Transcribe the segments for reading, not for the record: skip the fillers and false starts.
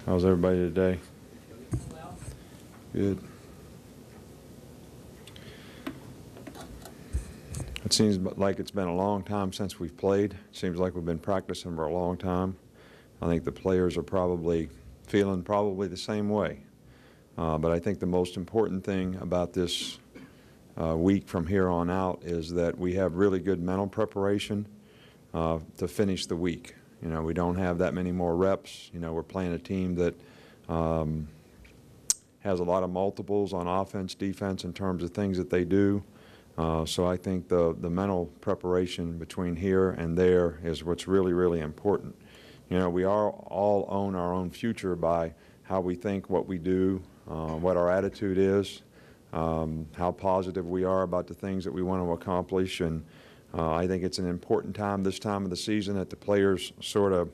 How's everybody today? Good. It seems like it's been a long time since we've played. It seems like we've been practicing for a long time. I think the players are probably feeling the same way. But I think the most important thing about this week from here on out is that we have really good mental preparation to finish the week. You know, we don't have that many more reps. You know, we're playing a team that has a lot of multiples on offense, defense in terms of things that they do. So I think the mental preparation between here and there is what's really, really important. You know, we all own our own future by how we think, what we do, what our attitude is, how positive we are about the things that we want to accomplish. And I think it's an important time, this time of the season, that the players sort of,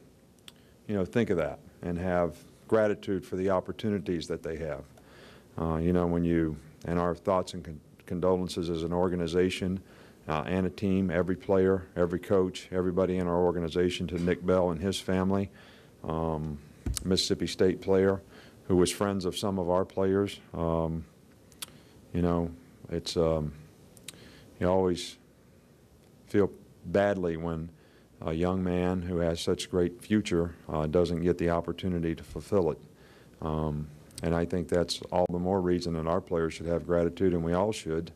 you know, think of that and have gratitude for the opportunities that they have. You know, and our thoughts and condolences as an organization and a team, every player, every coach, everybody in our organization, to Nick Bell and his family, Mississippi State player who was friends of some of our players. You know, it's you always feel badly when a young man who has such great future doesn't get the opportunity to fulfill it. And I think that's all the more reason that our players should have gratitude, and we all should,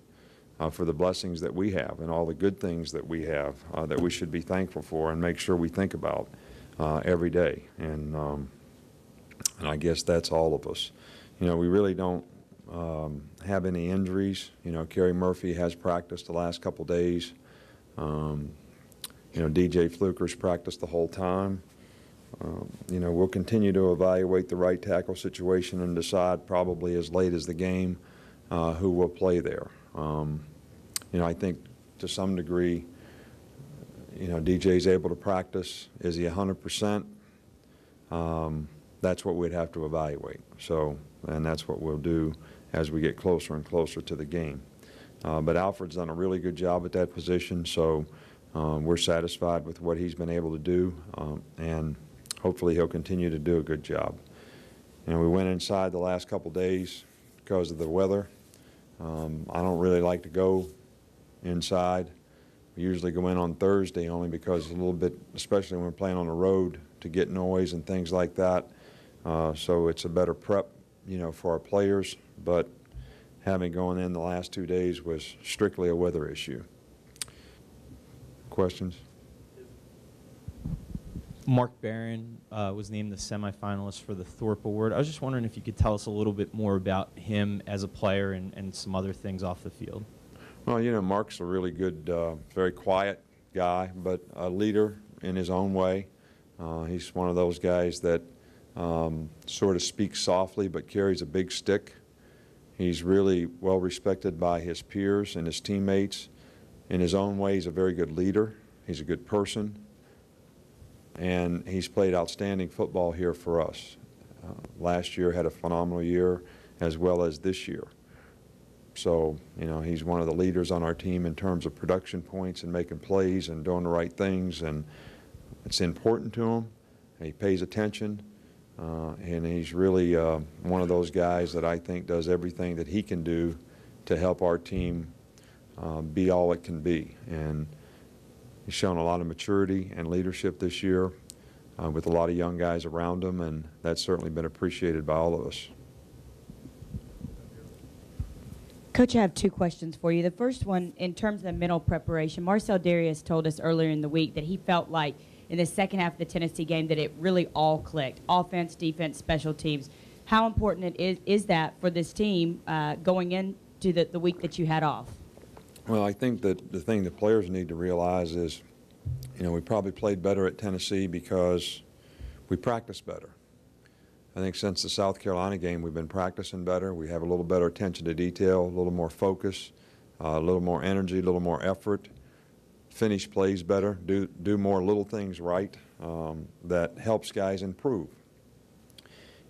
for the blessings that we have and all the good things that we have that we should be thankful for and make sure we think about every day. And I guess that's all of us. You know, we really don't have any injuries. You know, Kerry Murphy has practiced the last couple days. You know, DJ Fluker's practiced the whole time. You know, we'll continue to evaluate the right tackle situation and decide probably as late as the game who will play there. You know, I think to some degree, you know, DJ's able to practice. Is he 100%? That's what we'd have to evaluate. So, and that's what we'll do as we get closer and closer to the game. But Alfred's done a really good job at that position, so we're satisfied with what he's been able to do, and hopefully he'll continue to do a good job. And we went inside the last couple days because of the weather. I don't really like to go inside. We usually go in on Thursday only because it's a little bit, especially when we're playing on the road, to get noise and things like that. So it's a better prep, you know, for our players. But having gone in the last 2 days was strictly a weather issue. Questions? Mark Barron was named the semifinalist for the Thorpe Award. I was just wondering if you could tell us a little bit more about him as a player and some other things off the field. Well, you know, Mark's a really good, very quiet guy, but a leader in his own way. He's one of those guys that sort of speaks softly but carries a big stick. He's really well respected by his peers and his teammates. In his own way, he's a very good leader. He's a good person. And he's played outstanding football here for us. Last year had a phenomenal year, as well as this year. So, you know, he's one of the leaders on our team in terms of production points and making plays and doing the right things, and it's important to him. He pays attention, and he's really one of those guys that I think does everything that he can do to help our team be all it can be. And he's shown a lot of maturity and leadership this year with a lot of young guys around him, and that's certainly been appreciated by all of us. Coach, I have two questions for you. The first one, in terms of mental preparation, Marcel Darius told us earlier in the week that he felt like in the second half of the Tennessee game that it really all clicked, offense, defense, special teams. How important is that for this team going into the week that you had off? Well, I think that the thing the players need to realize is, you know, we probably played better at Tennessee because we practiced better. I think since the South Carolina game, we've been practicing better. We have a little better attention to detail, a little more focus, a little more energy, a little more effort, finish plays better, do more little things right that helps guys improve.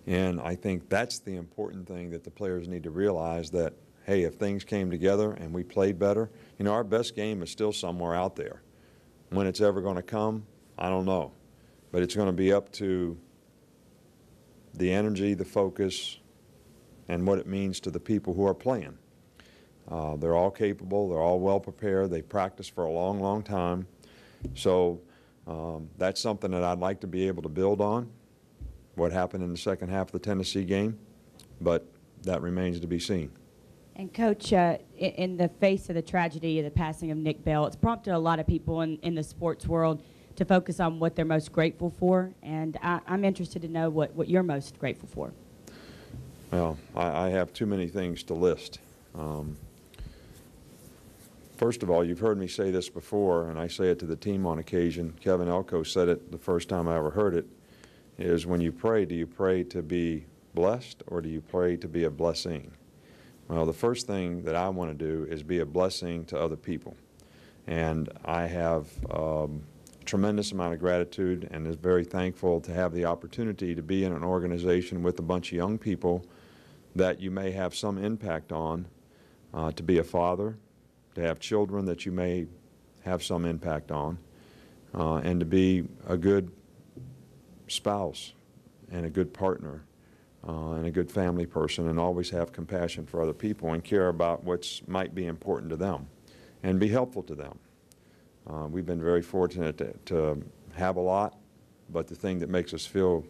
And I think that's the important thing that the players need to realize, that, hey, if things came together and we played better, you know, our best game is still somewhere out there. When it's ever going to come, I don't know. But it's going to be up to the energy, the focus, and what it means to the people who are playing. They're all capable, they're all well prepared, they practice for a long, long time. So that's something that I'd like to be able to build on, what happened in the second half of the Tennessee game, but that remains to be seen. And Coach, in the face of the tragedy of the passing of Nick Bell, it's prompted a lot of people in the sports world to focus on what they're most grateful for, and I'm interested to know what you're most grateful for. Well, I have too many things to list. First of all, you've heard me say this before, and I say it to the team on occasion. Kevin Elko said it the first time I ever heard it, is when you pray, do you pray to be blessed or do you pray to be a blessing? Well, the first thing that I want to do is be a blessing to other people. And I have a tremendous amount of gratitude and is very thankful to have the opportunity to be in an organization with a bunch of young people that you may have some impact on, to be a father, to have children that you may have some impact on, and to be a good spouse and a good partner and a good family person, and always have compassion for other people and care about what might be important to them and be helpful to them. We've been very fortunate to have a lot, but the thing that makes us feel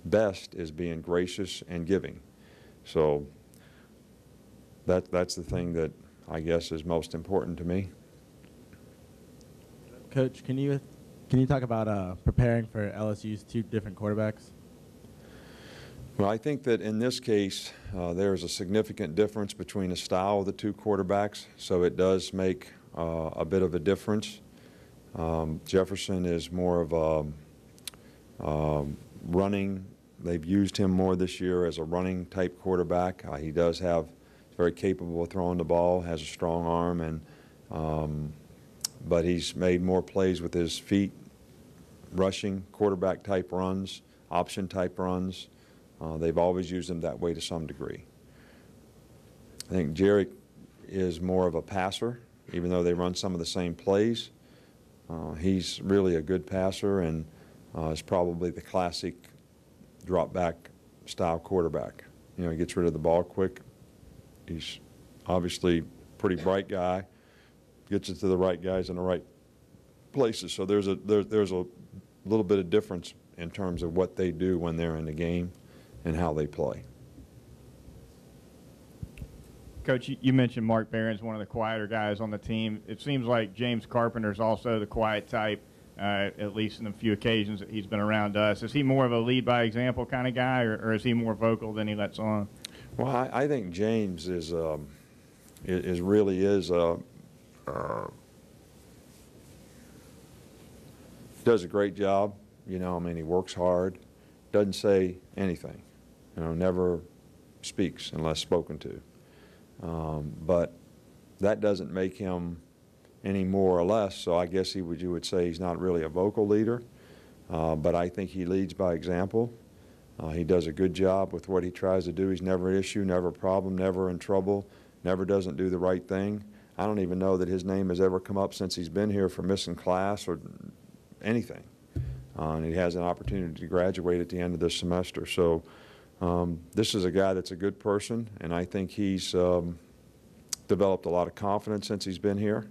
best is being gracious and giving. So that's the thing that I guess is most important to me. Coach, can you talk about preparing for LSU's two different quarterbacks? Well, I think that in this case, there's a significant difference between the style of the two quarterbacks, so it does make a bit of a difference. Jefferson is more of a running. They've used him more this year as a running type quarterback. He does have very capable of throwing the ball, has a strong arm, and but he's made more plays with his feet, rushing, quarterback type runs, option type runs. They've always used him that way to some degree. I think Jarek is more of a passer, even though they run some of the same plays. He's really a good passer and is probably the classic drop back style quarterback. You know, he gets rid of the ball quick. He's obviously a pretty bright guy, gets it to the right guys in the right places. So there's a little bit of difference in terms of what they do when they're in the game and how they play. Coach, you mentioned Mark Barron's one of the quieter guys on the team. It seems like James Carpenter's also the quiet type, at least in the few occasions that he's been around us. Is he more of a lead by example kind of guy, or is he more vocal than he lets on? Well, I think James is does a great job. You know, I mean, he works hard, doesn't say anything, you know, never speaks unless spoken to. But that doesn't make him any more or less, so I guess you would say he's not really a vocal leader, but I think he leads by example. He does a good job with what he tries to do. He's never an issue, never a problem, never in trouble, never doesn't do the right thing. I don't even know that his name has ever come up since he's been here for missing class or anything. And he has an opportunity to graduate at the end of this semester. So this is a guy that's a good person, and I think he's developed a lot of confidence since he's been here.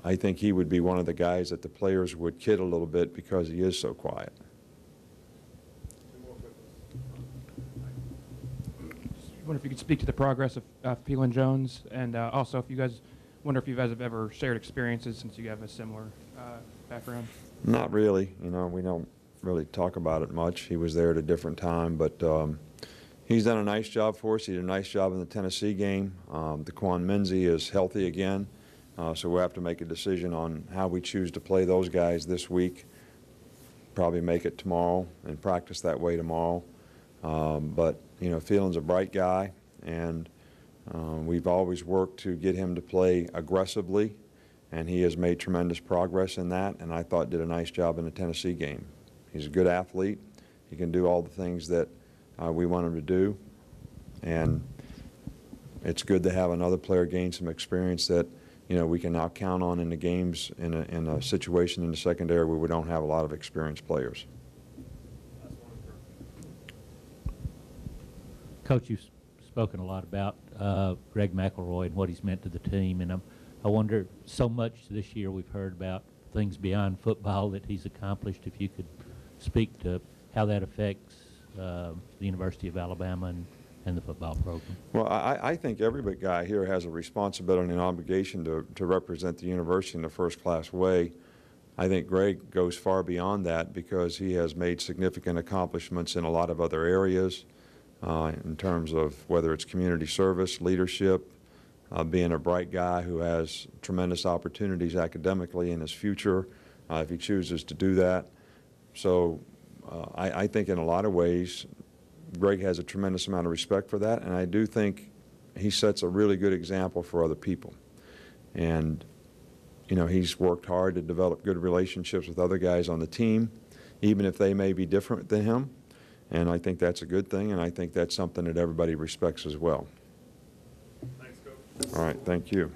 I think he would be one of the guys that the players would kid a little bit because he is so quiet. I wonder if you could speak to the progress of Phelan Jones, and also if you guys have ever shared experiences since you have a similar background. Not really. You know, we don't really talk about it much. He was there at a different time, but he's done a nice job for us. He did a nice job in the Tennessee game. Daquan Menzie is healthy again, so we'll have to make a decision on how we choose to play those guys this week. Probably make it tomorrow and practice that way tomorrow. But, you know, Phelan's a bright guy, and we've always worked to get him to play aggressively, and he has made tremendous progress in that, and I thought did a nice job in the Tennessee game. He's a good athlete. He can do all the things that we want him to do, and it's good to have another player gain some experience that, you know, we can now count on in the games in a situation in the secondary where we don't have a lot of experienced players. Coach, you've spoken a lot about Greg McElroy and what he's meant to the team, and I wonder, so much this year we've heard about things beyond football that he's accomplished. If you could speak to how that affects the University of Alabama and the football program. Well, I think every big guy here has a responsibility and obligation to represent the university in a first-class way. I think Greg goes far beyond that because he has made significant accomplishments in a lot of other areas in terms of whether it's community service, leadership, being a bright guy who has tremendous opportunities academically in his future if he chooses to do that. So I think in a lot of ways Greg has a tremendous amount of respect for that, and I do think he sets a really good example for other people. And you know, he's worked hard to develop good relationships with other guys on the team, even if they may be different than him. And I think that's a good thing, and I think that's something that everybody respects as well. Thanks, Coach. All right, thank you.